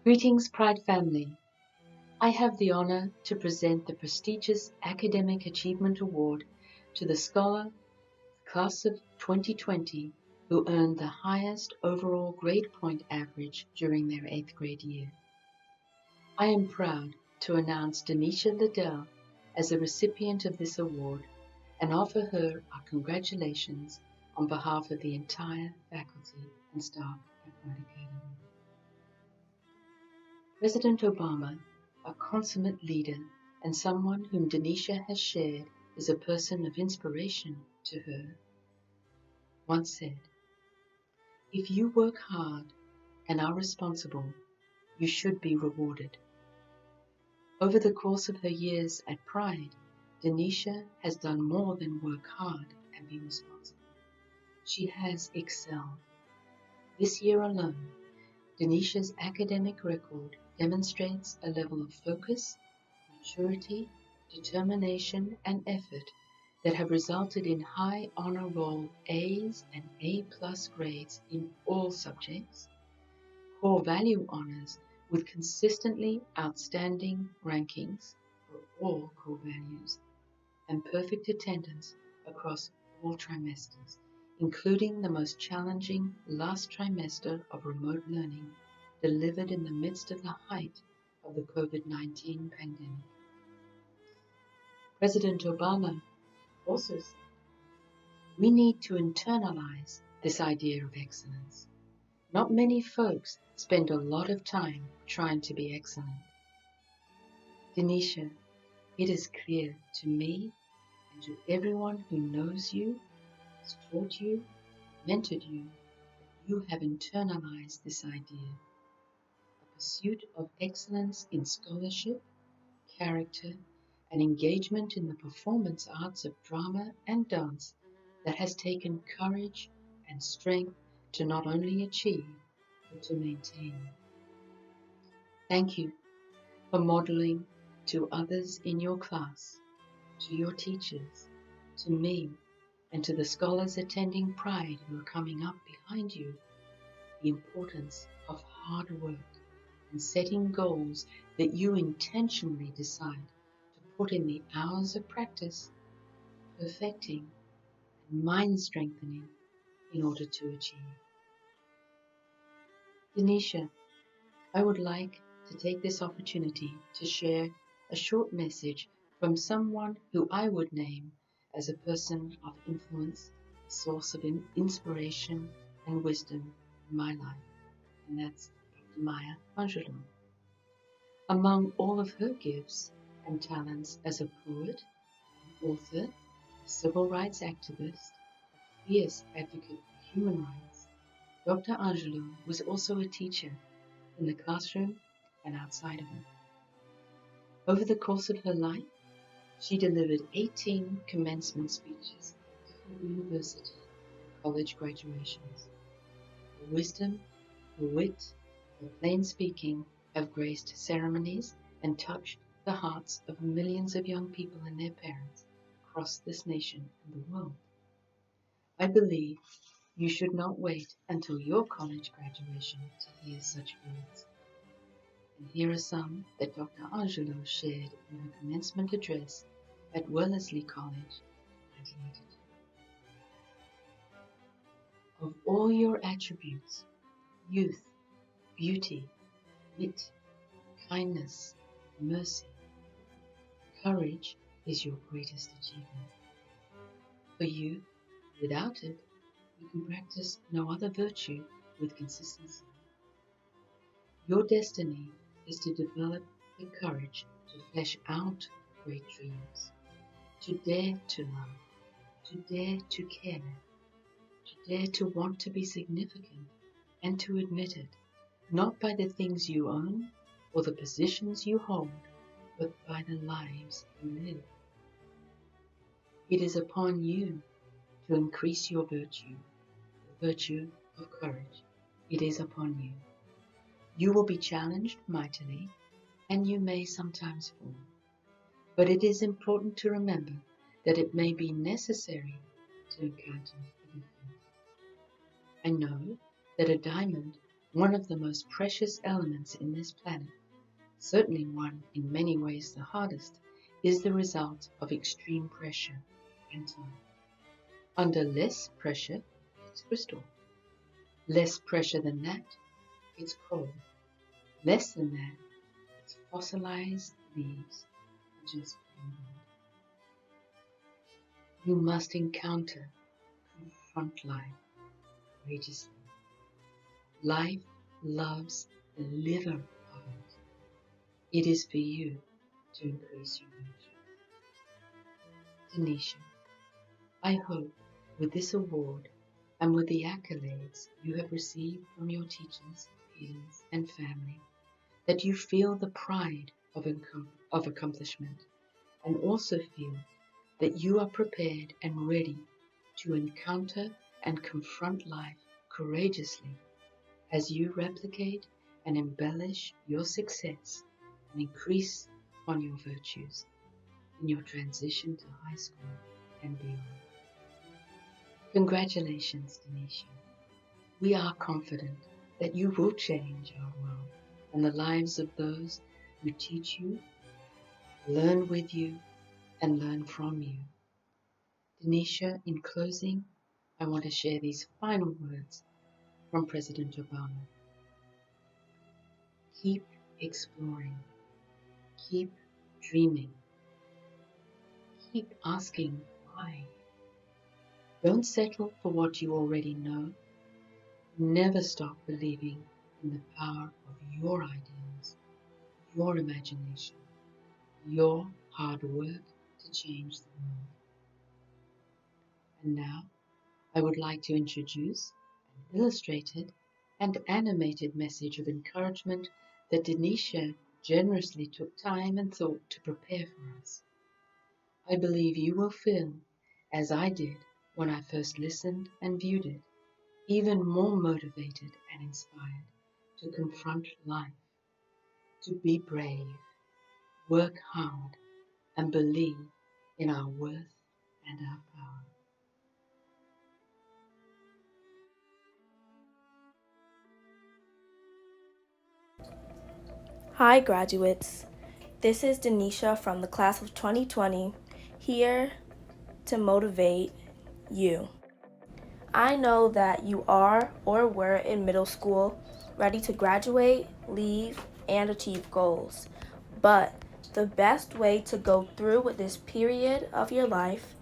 Greetings, Pride family. I have the honor to present the prestigious Academic Achievement Award to the scholar class of 2020 who earned the highest overall grade point average during their 8th grade year. I am proud to announce Denisha Liddell as a recipient of this award and offer her our congratulations on behalf of the entire faculty and staff at Pride Academy. President Obama, a consummate leader and someone whom Denisha has shared as a person of inspiration to her, once said, "If you work hard and are responsible, you should be rewarded." Over the course of her years at Pride, Denisha has done more than work hard and be responsible. She has excelled. This year alone, Denisha's academic record demonstrates a level of focus, maturity, determination, and effort that have resulted in high honor roll A's and A+ grades in all subjects, core value honors with consistently outstanding rankings for all core values, and perfect attendance across all trimesters, including the most challenging last trimester of remote learning delivered in the midst of the height of the COVID-19 pandemic. President Obama also said, "We need to internalize this idea of excellence. Not many folks spend a lot of time trying to be excellent." Denisha, it is clear to me and to everyone who knows you, has taught you, mentored you, that you have internalized this idea. A pursuit of excellence in scholarship, character, and engagement in the performance arts of drama and dance that has taken courage and strength to not only achieve, but to maintain. Thank you for modeling to others in your class, to your teachers, to me, and to the scholars attending Pride who are coming up behind you, the importance of hard work and setting goals that you intentionally decide to put in the hours of practice, perfecting, and mind strengthening in order to achieve. Denisha, I would like to take this opportunity to share a short message from someone who I would name as a person of influence, a source of inspiration and wisdom in my life, and that's Dr. Maya Angelou. Among all of her gifts and talents as a poet, an author, a civil rights activist, a fierce advocate for human rights, Dr. Angelou was also a teacher in the classroom and outside of it. Over the course of her life, she delivered 18 commencement speeches at different university and college graduations. Her wisdom, her wit, her plain speaking have graced ceremonies and touched the hearts of millions of young people and their parents across this nation and the world. I believe you should not wait until your college graduation to hear such words. And here are some that Dr. Angelou shared in her commencement address at Wellesley College, 1982. Of all your attributes, youth, beauty, wit, kindness, mercy, courage is your greatest achievement. For you, without it, you can practice no other virtue with consistency. Your destiny is to develop the courage to flesh out great dreams, to dare to love, to dare to care, to dare to want to be significant and to admit it, not by the things you own or the positions you hold, but by the lives you live. It is upon you to increase your virtue, the virtue of courage. It is upon you. You will be challenged mightily, and you may sometimes fall. But it is important to remember that it may be necessary to encounter a defeat. I know that a diamond one of the most precious elements in this planet, certainly one in many ways the hardest, is the result of extreme pressure and time. Under less pressure, it's crystal. Less pressure than that, it's coal. Less than that, it's fossilized leaves and just plain gold. You must encounter, confront life courageously. Life loves the liver of it. It is for you to increase your virtue. Tanisha, I hope with this award and with the accolades you have received from your teachers, peers, and family, that you feel the pride of accomplishment and also feel that you are prepared and ready to encounter and confront life courageously as you replicate and embellish your success and increase on your virtues in your transition to high school and beyond. Congratulations, Tanisha. We are confident that you will change our world and the lives of those who teach you, learn with you, and learn from you. Tanisha, in closing, I want to share these final words from President Obama. Keep exploring. Keep dreaming. Keep asking why. Don't settle for what you already know. Never stop believing in the power of your ideas, your imagination, your hard work to change the world. And now, I would like to introduce an illustrated and animated message of encouragement that Denisha generously took time and thought to prepare for us. I believe you will feel, as I did when I first listened and viewed it, even more motivated and inspired to confront life, to be brave, work hard, and believe in our worth and our power. Hi graduates, this is Denisha from the class of 2020, here to motivate you. I know that you are or were in middle school, ready to graduate, leave, and achieve goals. But the best way to go through with this period of your life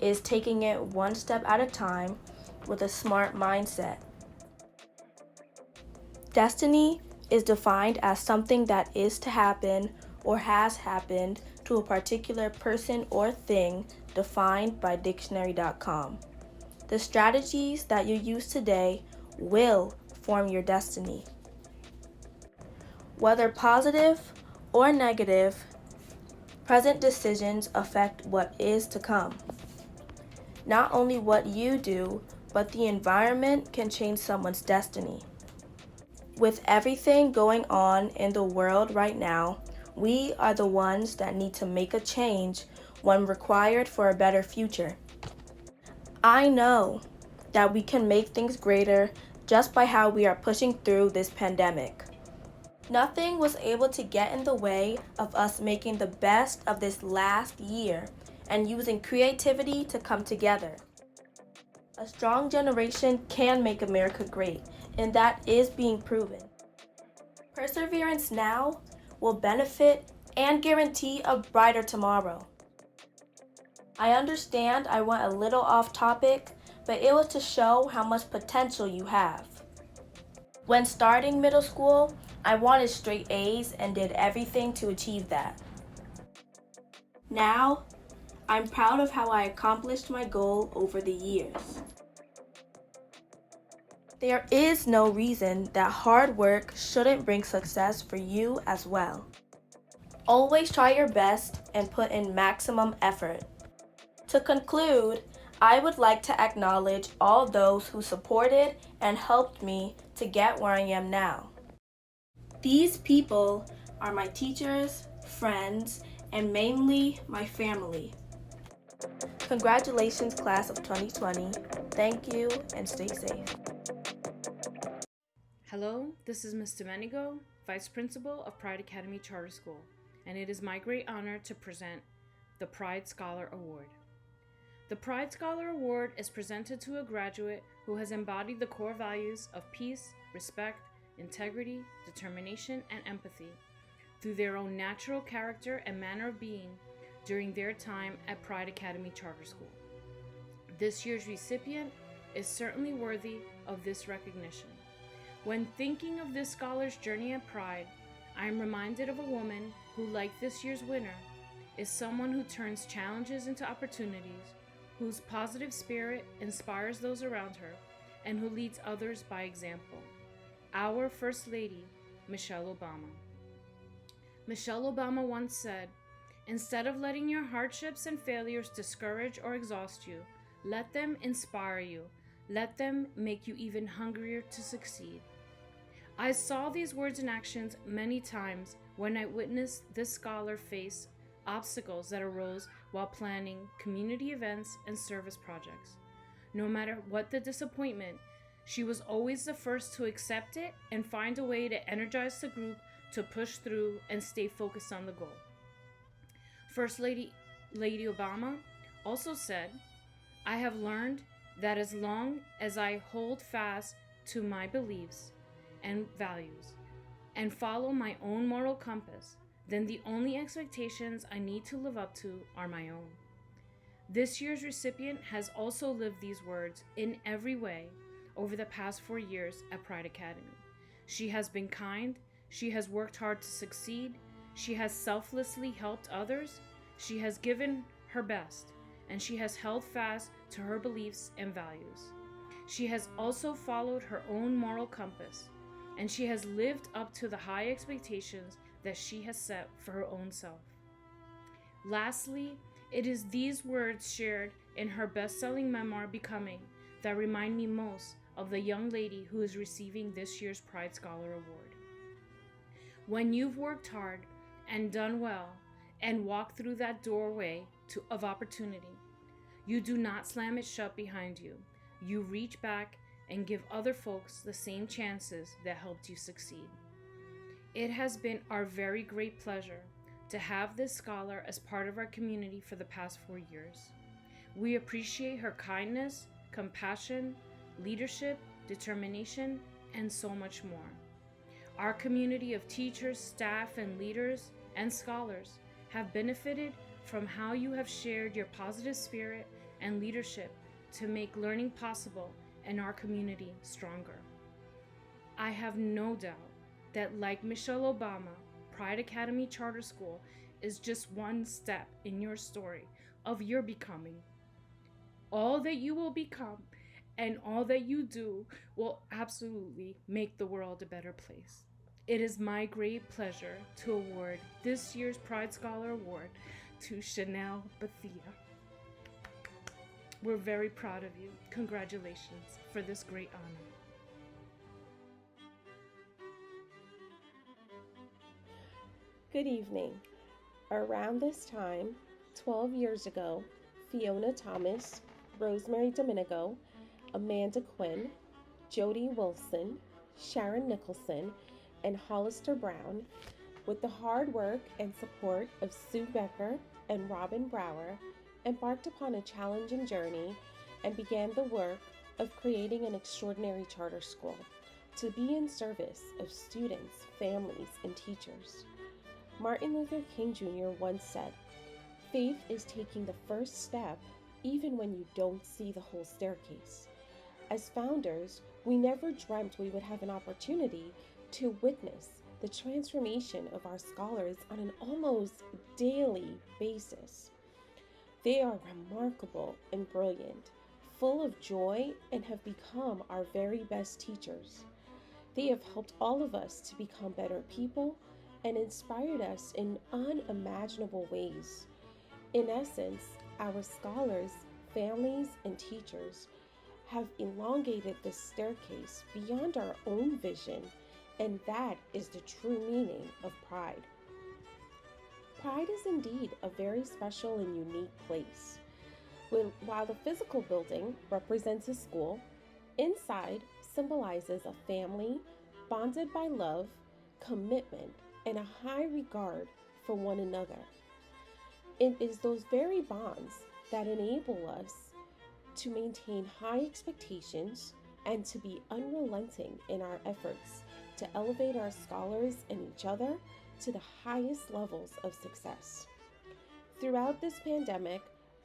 is taking it one step at a time with a smart mindset. Destiny is defined as something that is to happen or has happened to a particular person or thing defined by dictionary.com. The strategies that you use today will form your destiny. Whether positive or negative, present decisions affect what is to come. Not only what you do, but the environment can change someone's destiny. With everything going on in the world right now, we are the ones that need to make a change when required for a better future. I know that we can make things greater just by how we are pushing through this pandemic. Nothing was able to get in the way of us making the best of this last year and using creativity to come together. A strong generation can make America great, and that is being proven. Perseverance now will benefit and guarantee a brighter tomorrow. I understand I went a little off topic, but it was to show how much potential you have. When starting middle school, I wanted straight A's and did everything to achieve that. Now, I'm proud of how I accomplished my goal over the years. There is no reason that hard work shouldn't bring success for you as well. Always try your best and put in maximum effort. To conclude, I would like to acknowledge all those who supported and helped me to get where I am now. These people are my teachers, friends, and mainly my family. Congratulations, class of 2020. Thank you and stay safe. Hello, this is Ms. Domenico, Vice Principal of Pride Academy Charter School, and it is my great honor to present the Pride Scholar Award. The Pride Scholar Award is presented to a graduate who has embodied the core values of peace, respect, integrity, determination, and empathy through their own natural character and manner of being during their time at Pride Academy Charter School. This year's recipient is certainly worthy of this recognition. When thinking of this scholar's journey at Pride, I am reminded of a woman who, like this year's winner, is someone who turns challenges into opportunities, whose positive spirit inspires those around her, and who leads others by example. Our First Lady, Michelle Obama. Michelle Obama once said, "Instead of letting your hardships and failures discourage or exhaust you, let them inspire you. Let them make you even hungrier to succeed." I saw these words in actions many times when I witnessed this scholar face obstacles that arose while planning community events and service projects. No matter what the disappointment, she was always the first to accept it and find a way to energize the group to push through and stay focused on the goal. First Lady Obama also said, "I have learned that as long as I hold fast to my beliefs and values and follow my own moral compass, then the only expectations I need to live up to are my own." This year's recipient has also lived these words in every way over the past 4 years at Pride Academy. She has been kind, she has worked hard to succeed, she has selflessly helped others, she has given her best, and she has held fast to her beliefs and values. She has also followed her own moral compass, and she has lived up to the high expectations that she has set for her own self. Lastly, it is these words shared in her best-selling memoir, Becoming, that remind me most of the young lady who is receiving this year's Pride Scholar Award. When you've worked hard and done well and walked through that doorway of opportunity, you do not slam it shut behind you. You reach back and give other folks the same chances that helped you succeed. It has been our very great pleasure to have this scholar as part of our community for the past 4 years. We appreciate her kindness, compassion, leadership, determination, and so much more. Our community of teachers, staff, and leaders and scholars have benefited from how you have shared your positive spirit and leadership to make learning possible and our community stronger. I have no doubt that, like Michelle Obama, Pride Academy Charter School is just one step in your story of your becoming. All that you will become and all that you do will absolutely make the world a better place. It is my great pleasure to award this year's Pride Scholar Award to Chanel Bethia. We're very proud of you. Congratulations for this great honor. Good evening. Around this time, 12 years ago, Fiona Thomas, Rosemary Domenico, Amanda Quinn, Jody Wilson, Sharon Nicholson, and Hollister Brown, with the hard work and support of Sue Becker and Robin Brower, embarked upon a challenging journey and began the work of creating an extraordinary charter school to be in service of students, families, and teachers. Martin Luther King Jr. once said, "Faith is taking the first step even when you don't see the whole staircase." As founders, we never dreamt we would have an opportunity to witness the transformation of our scholars on an almost daily basis. They are remarkable and brilliant, full of joy, and have become our very best teachers. They have helped all of us to become better people and inspired us in unimaginable ways. In essence, our scholars, families, and teachers have elongated the staircase beyond our own vision, and that is the true meaning of pride. Pride is indeed a very special and unique place. While the physical building represents a school, inside symbolizes a family, bonded by love, commitment, and a high regard for one another. It is those very bonds that enable us to maintain high expectations and to be unrelenting in our efforts to elevate our scholars and each other to the highest levels of success. Throughout this pandemic,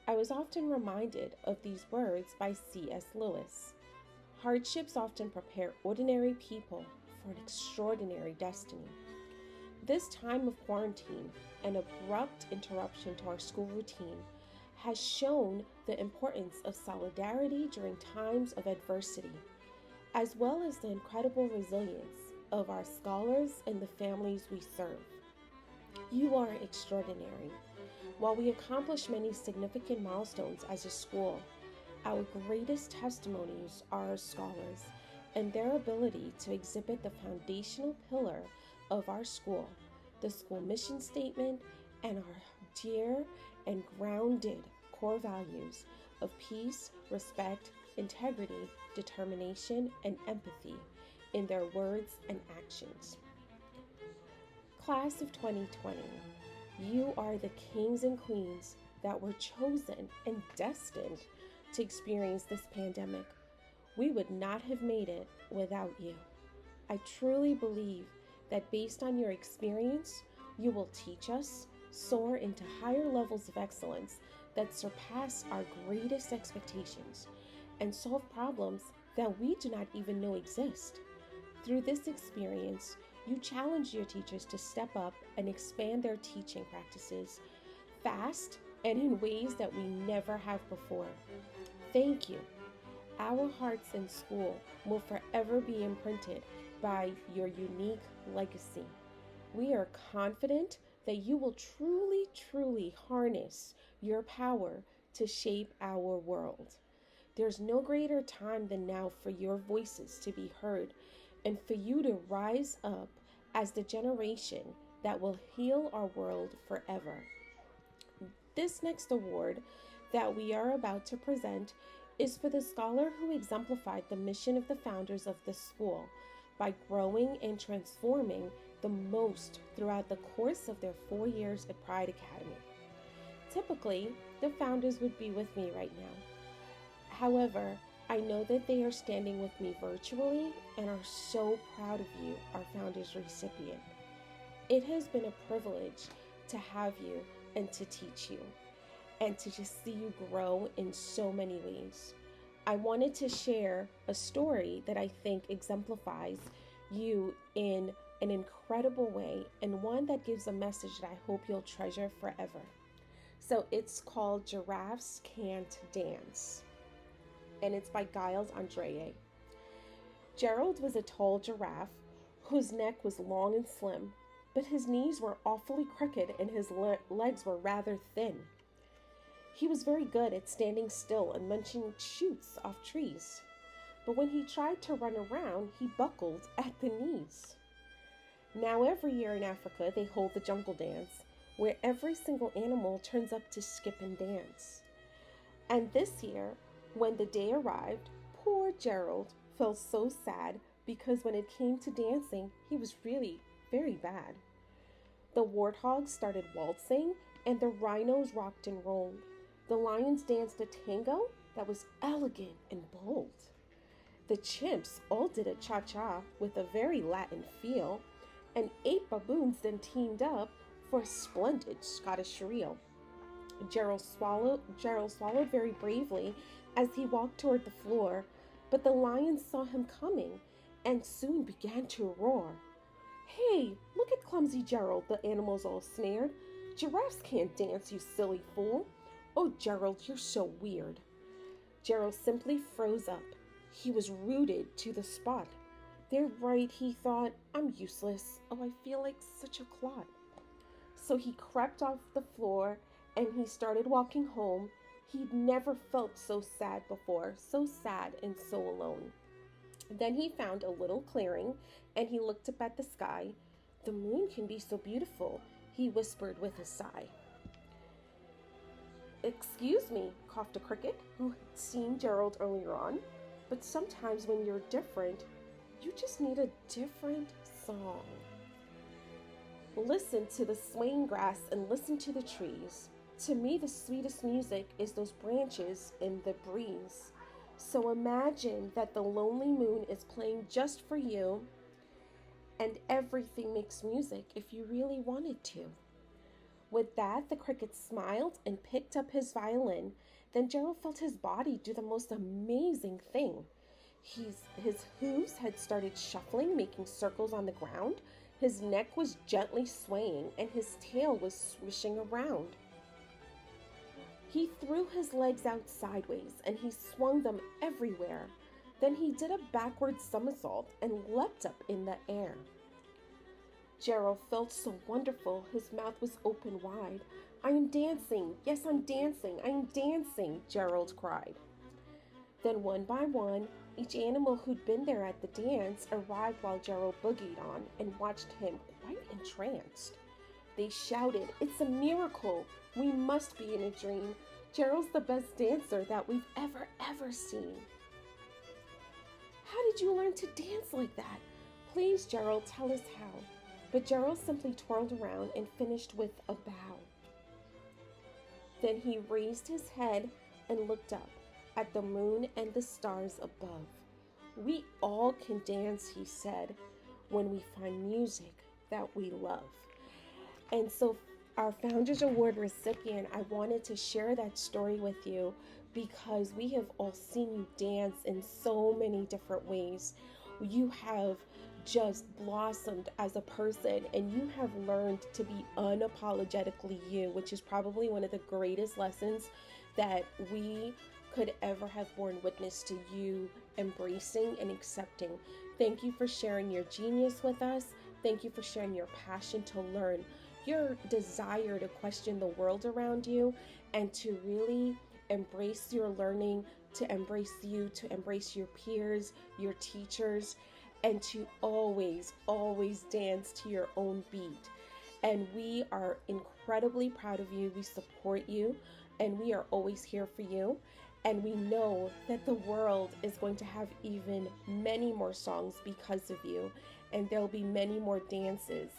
I was often reminded of these words by C.S. Lewis. Hardships often prepare ordinary people for an extraordinary destiny. This time of quarantine, an abrupt interruption to our school routine, has shown the importance of solidarity during times of adversity, as well as the incredible resilience of our scholars and the families we serve. You are extraordinary. While we accomplish many significant milestones as a school, our greatest testimonies are our scholars and their ability to exhibit the foundational pillar of our school, the school mission statement, and our dear and grounded core values of peace, respect, integrity, determination, and empathy in their words and actions. Class of 2020, you are the kings and queens that were chosen and destined to experience this pandemic. We would not have made it without you. I truly believe that based on your experience, you will teach us, soar into higher levels of excellence that surpass our greatest expectations, and solve problems that we do not even know exist. Through this experience, you challenge your teachers to step up and expand their teaching practices fast and in ways that we never have before. Thank you. Our hearts in school will forever be imprinted by your unique legacy. We are confident that you will truly harness your power to shape our world. There's no greater time than now for your voices to be heard and for you to rise up as the generation that will heal our world forever. This next award that we are about to present is for the scholar who exemplified the mission of the founders of the school by growing and transforming the most throughout the course of their 4 years at Pride Academy. Typically, the founders would be with me right now. However, I know that they are standing with me virtually and are so proud of you, our founders recipient. It has been a privilege to have you and to teach you and to just see you grow in so many ways. I wanted to share a story that I think exemplifies you in an incredible way and one that gives a message that I hope you'll treasure forever. So it's called Giraffes Can't Dance, and it's by Giles Andrée. Gerald was a tall giraffe whose neck was long and slim, but his knees were awfully crooked and his legs were rather thin. He was very good at standing still and munching shoots off trees, but when he tried to run around, he buckled at the knees. Now every year in Africa, they hold the jungle dance, where every single animal turns up to skip and dance. And this year, when the day arrived, poor Gerald felt so sad because when it came to dancing, he was really very bad. The warthogs started waltzing and the rhinos rocked and rolled. The lions danced a tango that was elegant and bold. The chimps all did a cha-cha with a very Latin feel, and 8 baboons then teamed up for a splendid Scottish reel. Gerald swallowed very bravely as he walked toward the floor, but the lions saw him coming and soon began to roar. "Hey, look at clumsy Gerald," the animals all sneered. "Giraffes can't dance, you silly fool. Oh, Gerald, you're so weird." Gerald simply froze up. He was rooted to the spot. "They're right," he thought. "I'm useless. Oh, I feel like such a clod." So he crept off the floor and he started walking home. He'd never felt so sad before, so sad and so alone. Then he found a little clearing and he looked up at the sky. "The moon can be so beautiful," he whispered with a sigh. "Excuse me," coughed a cricket who had seen Gerald earlier on, "but sometimes when you're different, You just need a different song. Listen to the swaying grass and listen to the trees. To me, the sweetest music is those branches in the breeze. So imagine that the lonely moon is playing just for you, and everything makes music if you really wanted to. With that, the cricket smiled and picked up his violin. Then Gerald felt his body do the most amazing thing. His hooves had started shuffling, making circles on the ground. His neck was gently swaying, and his tail was swishing around. He threw his legs out sideways, and he swung them everywhere. Then he did a backward somersault and leapt up in the air. Gerald felt so wonderful, his mouth was open wide. I am dancing, yes, I'm dancing, I am dancing, Gerald cried. Then one by one, each animal who'd been there at the dance arrived while Gerald boogied on and watched him quite entranced. They shouted, "It's a miracle! We must be in a dream. Gerald's the best dancer that we've ever seen." How did you learn to dance like that? Please, Gerald, tell us how. But Gerald simply twirled around and finished with a bow. Then he raised his head and looked up at the moon and the stars above. We all can dance, he said, when we find music that we love. And so our Founders Award recipient, I wanted to share that story with you because we have all seen you dance in so many different ways. You have just blossomed as a person, and you have learned to be unapologetically you, which is probably one of the greatest lessons that we could ever have borne witness to you embracing and accepting. Thank you for sharing your genius with us. Thank you for sharing your passion to learn, your desire to question the world around you, and to really embrace your learning, to embrace you, to embrace your peers, your teachers, and to always dance to your own beat. And we are incredibly proud of you. We support you, and we are always here for you. And we know that the world is going to have even many more songs because of you. And there'll be many more dances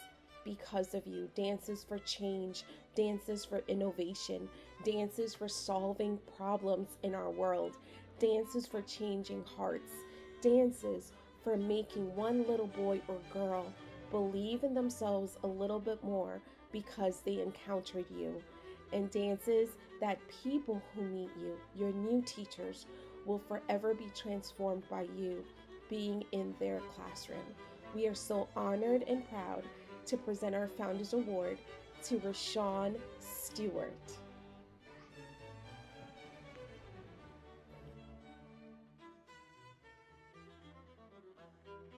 because of you. Dances for change, dances for innovation, dances for solving problems in our world, dances for changing hearts, dances for making one little boy or girl believe in themselves a little bit more because they encountered you. And dances that people who meet you, your new teachers, will forever be transformed by you being in their classroom. We are so honored and proud to present our Founders Award to Rashawn Stewart.